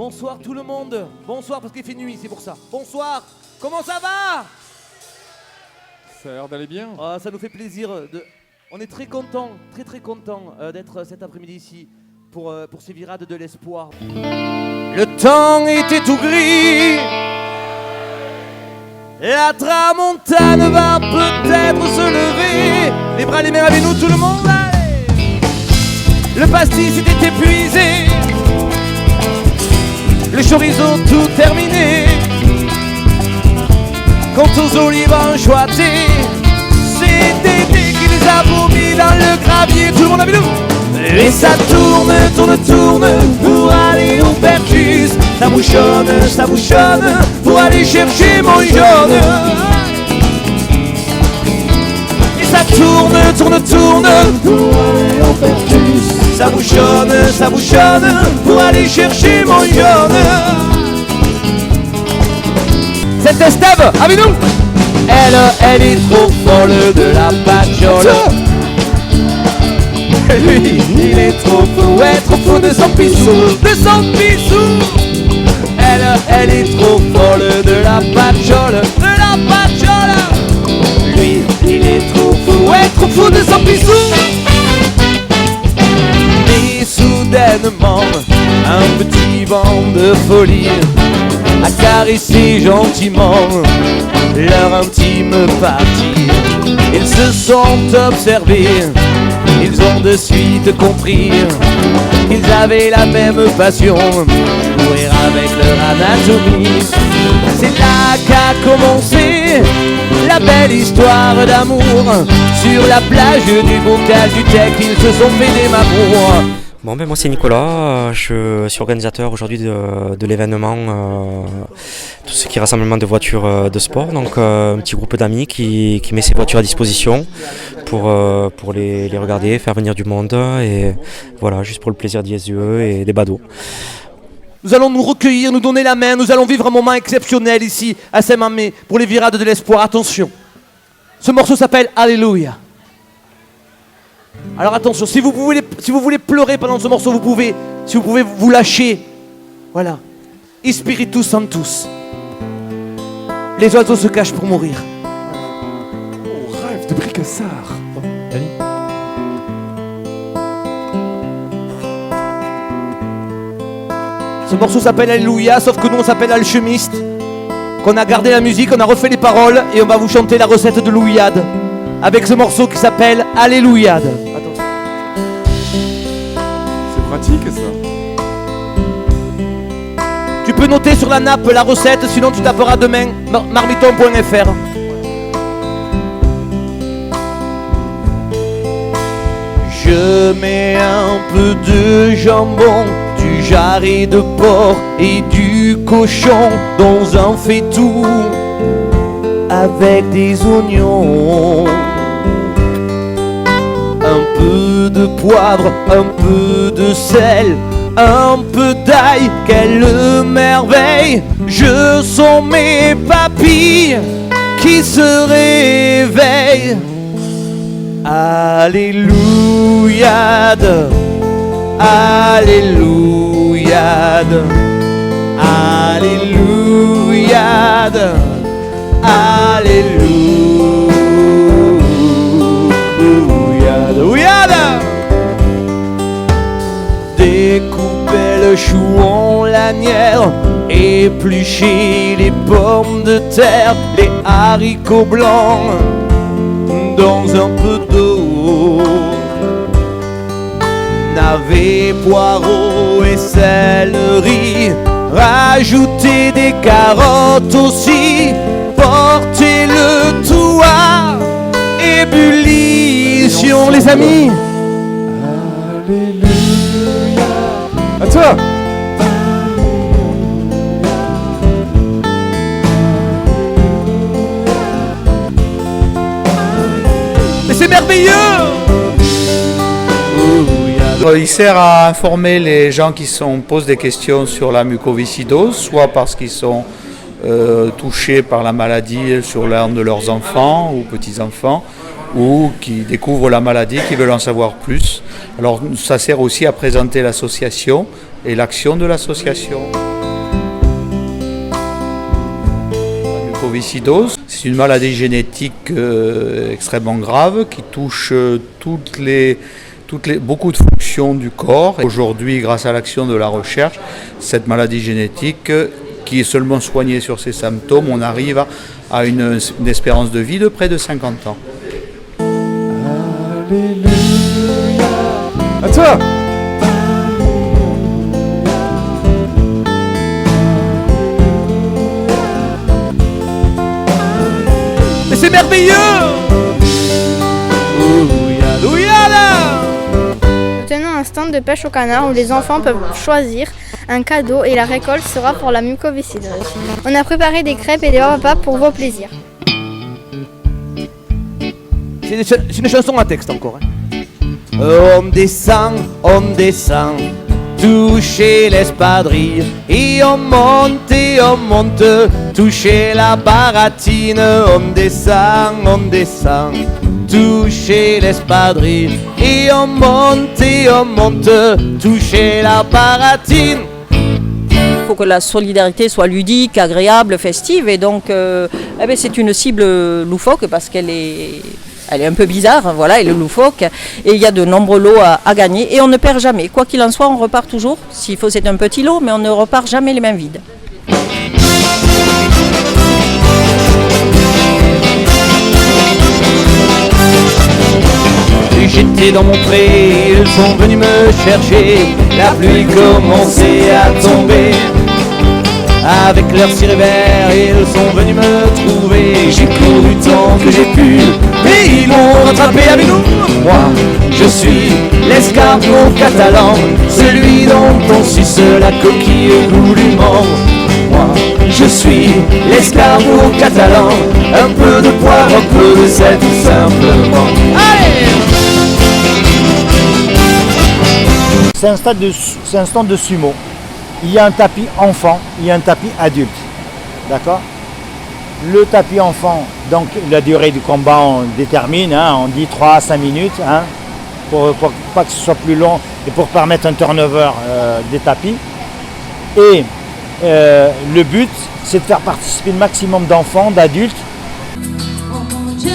Bonsoir tout le monde. Bonsoir parce qu'il fait nuit, c'est pour ça. Bonsoir. Comment ça va? Ça a l'air d'aller bien. Ça nous fait plaisir. On est très contents, très contents d'être cet après-midi ici pour ces virades de l'espoir. Le temps était tout gris. La tramontane va peut-être se lever. Les bras, les mains avec nous, tout le monde. Allez. Le pastis était épuisé. Le chorizo tout terminé. Quant aux olives enchouattées, c'est Dédé qui les a vomis dans le gravier. Tout le monde avec nous. Et ça tourne pour aller au Percus. Ça bouchonne pour aller chercher mon jaune. Et ça tourne pour aller au Percus. Ça bouchonne pour aller chercher mon jaune. C'est Estève, avec nous. Elle est trop folle de la patchole. Lui, il est trop fou de son pissou, Elle est trop folle de la patchole, Lui, il est trop fou de son pissou. Et soudainement, un petit vent de folie a caressé gentiment leur intime partie. Ils se sont observés, ils ont de suite compris qu'ils avaient la même passion, jouer avec leur anatomie. C'est là qu'a commencé la belle histoire d'amour. Sur la plage du bocal du Tech, ils se sont fait des mamours. Bon, moi c'est Nicolas, je suis organisateur aujourd'hui de l'événement, tout ce qui est rassemblement de voitures de sport, donc un petit groupe d'amis qui met ses voitures à disposition pour les regarder, faire venir du monde, et voilà, juste pour le plaisir des ISE et des badauds. Nous allons nous recueillir, nous donner la main, nous allons vivre un moment exceptionnel ici à Saint-Mamé pour les virades de l'espoir. Attention, ce morceau s'appelle Alléluia. Alors attention, si vous voulez pleurer pendant ce morceau, vous pouvez. Si vous pouvez vous lâcher. Voilà. Espiritus Sanctus. Les oiseaux se cachent pour mourir. Oh, rêve de Bricassard. Ce morceau s'appelle Alléluia, sauf que nous on s'appelle Alchimiste. Qu'on a gardé la musique, on a refait les paroles et on va vous chanter la recette de l'ouillade. Avec ce morceau qui s'appelle Alléluia. C'est pratique ça. Tu peux noter sur la nappe la recette, sinon tu taperas demain marmiton.fr. Je mets un peu de jambon, du jarret de porc et du cochon dans un faitout avec des oignons. Un peu de poivre, un peu de sel, un peu d'ail, quelle merveille! Je sens mes papilles qui se réveillent. Alléluia, Alléluia, Alléluia, Alléluia. Découper le chou en lanière, éplucher les pommes de terre, les haricots blancs dans un peu d'eau. Navets, poireaux et céleri, rajouter des carottes aussi, porter le tout à ébullition, les amis. Alléluia. À toi. Mais c'est merveilleux. Il sert à informer les gens qui posent des questions sur la mucoviscidose, soit parce qu'ils sont touchés par la maladie sur l'un de leurs enfants ou petits-enfants, ou qui découvrent la maladie, qui veulent en savoir plus. Alors ça sert aussi à présenter l'association et l'action de l'association. La mucoviscidose, c'est une maladie génétique extrêmement grave qui touche beaucoup de fonctions du corps. Aujourd'hui, grâce à l'action de la recherche, cette maladie génétique qui est seulement soignée sur ses symptômes, on arrive à une espérance de vie de près de 50 ans. Alléluia. À toi. Mais c'est merveilleux. Nous tenons un stand de pêche au canard où les enfants peuvent choisir un cadeau et la récolte sera pour la mucoviscidose. On a préparé des crêpes et des repas pour vos plaisirs. C'est une chanson à texte encore. On descend, toucher l'espadrille et on monte, toucher la baratine. On descend, toucher l'espadrille et on monte, toucher la baratine. Il faut que la solidarité soit ludique, agréable, festive et donc c'est une cible loufoque parce qu'elle est un peu bizarre, voilà, elle est loufoque et il y a de nombreux lots à gagner et on ne perd jamais. Quoi qu'il en soit, on repart toujours. S'il faut, c'est un petit lot, mais on ne repart jamais les mains vides. J'étais dans mon pré, ils sont venus me chercher. La pluie commençait à tomber. Avec leur ciré vert, ils sont venus me trouver. J'ai couru tant que j'ai pu, et ils m'ont rattrapé avec nous. Moi, je suis l'escargot catalan, celui dont on suce la coquille goulûment. Moi, je suis l'escargot catalan, un peu de poivre, un peu de sel, tout simplement. Allez! C'est un stand de sumo. Il y a un tapis enfant, il y a un tapis adulte. D'accord? Le tapis enfant, donc la durée du combat, on détermine, on dit 3 à 5 minutes, pour pas que ce soit plus long et pour permettre un turnover des tapis. Et le but, c'est de faire participer le maximum d'enfants, d'adultes. Oh mon Dieu,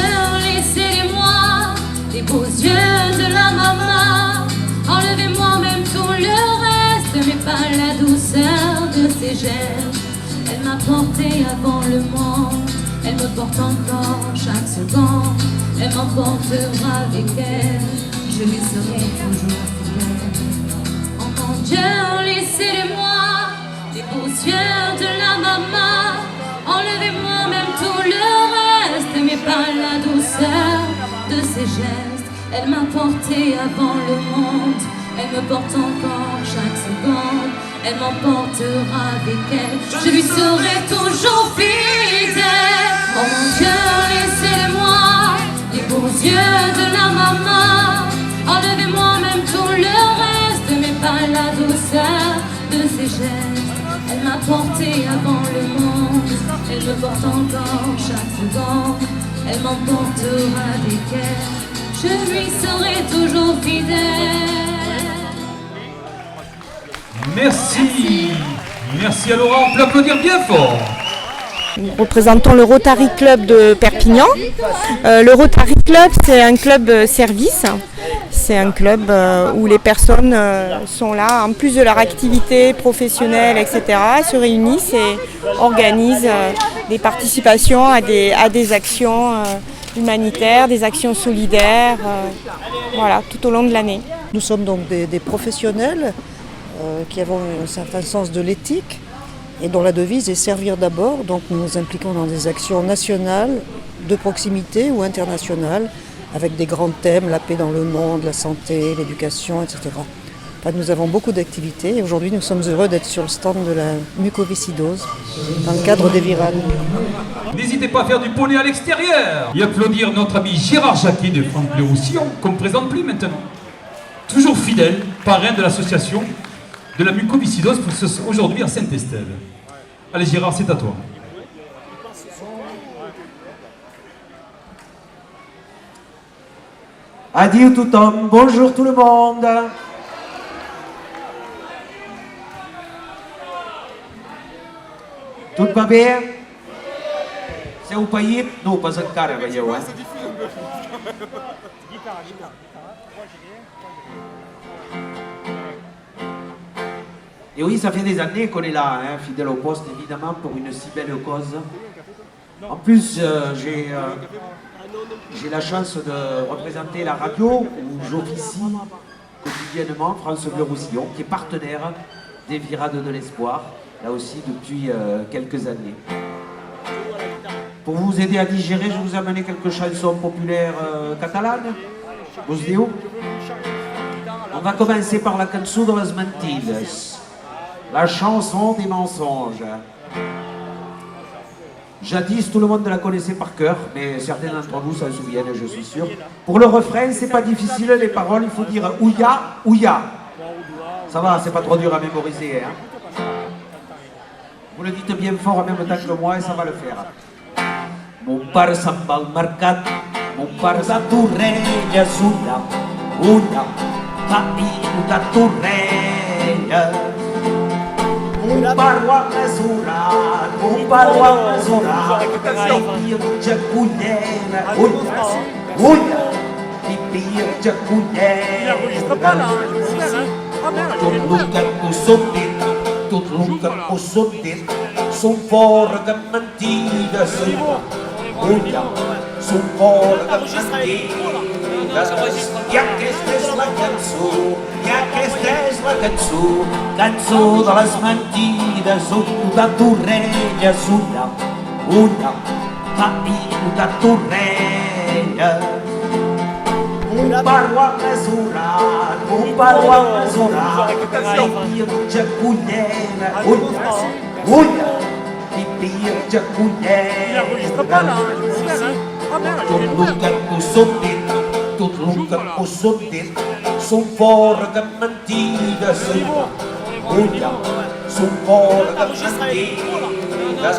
laissez-moi les beaux yeux de la maman. Enlevez-moi même tout le reste, mais pas la douceur de ses gestes. Elle m'a porté avant le monde, elle me porte encore chaque seconde. Elle m'emportera avec elle, je lui serai toujours fidèle. Oh mon Dieu, laissez-moi les beaux yeux de la maman. Enlevez-moi même tout le reste, mais pas la douceur de ses gestes. Elle m'a porté avant le monde, elle me porte encore chaque seconde. Elle m'emportera avec elle, je lui serai toujours fidèle. Oh mon Dieu, laissez-moi les beaux yeux de la maman. Enlevez-moi même tout le reste, mais pas la douceur de ses gestes. Elle m'a porté avant le monde, elle me porte encore chaque seconde. Elle m'emportera avec elle, je lui serai toujours fidèle. Merci. Merci à Laurent, on peut applaudir bien fort. Nous représentons le Rotary Club de Perpignan. Le Rotary Club, c'est un club service. C'est un club où les personnes sont là, en plus de leur activité professionnelle, etc., se réunissent et organisent des participations à des actions humanitaires, des actions solidaires, voilà, tout au long de l'année. Nous sommes donc des professionnels qui avons un certain sens de l'éthique et dont la devise est servir d'abord. Donc nous nous impliquons dans des actions nationales, de proximité ou internationales, avec des grands thèmes, la paix dans le monde, la santé, l'éducation, etc. Enfin, nous avons beaucoup d'activités et aujourd'hui nous sommes heureux d'être sur le stand de la mucoviscidose dans le cadre des Virales. N'hésitez pas à faire du poney à l'extérieur et applaudir notre ami Gérard Jacquet de Franck Le Roussillon, qu'on ne présente plus maintenant. Toujours fidèle, parrain de l'association de la mucoviscidose aujourd'hui à Saint-Estève. Allez Gérard, c'est à toi. Adieu tout homme, bonjour tout le monde. Tot va bé? Seu paït? No, pas encara, veieu, Et oui, ça fait des années qu'on est là, hein, fidèle au poste, évidemment, pour une si belle cause. En plus, j'ai la chance de représenter la radio où j'officie quotidiennement, France Bleu Roussillon, qui est partenaire des Virades de l'Espoir, là aussi depuis quelques années. Pour vous aider à digérer, je vous ai amené quelques chansons populaires catalanes. Vous dites où? On va commencer par la cançó de les mentides, la chanson des mensonges. Jadis, tout le monde la connaissait par cœur, mais certains d'entre vous s'en souviennent, je suis sûr. Pour le refrain, c'est pas difficile, les paroles, il faut dire ouya, ouya. Ça va, c'est pas trop dur à mémoriser. Hein. Vous le dites bien fort en même temps que moi et ça va le faire. Mon pare se'n va al mercat, mon pare de Torrelles, una veïna de Torrelles. Mon pare ho ha mesurat, mon pare ho ha mesurat, pirja cullera, ulla, i pirja cullera. Tot el que us hem dit, tot el que us hem dit, són fora de mentides, ulla, són fora de mentides. I aquesta és la cançó, i aquesta és la cançó, cançó de les mentides, de Torrelles, una veïna de Torrelles. Mon pare ho ha mesurat, mon pare ho ha mesurat, i pirja cullera, ulla, i pirja cullera. Tot el que us hem dit, tot el que us hem dit, són fora de mentides, ulla, són fora de mentides.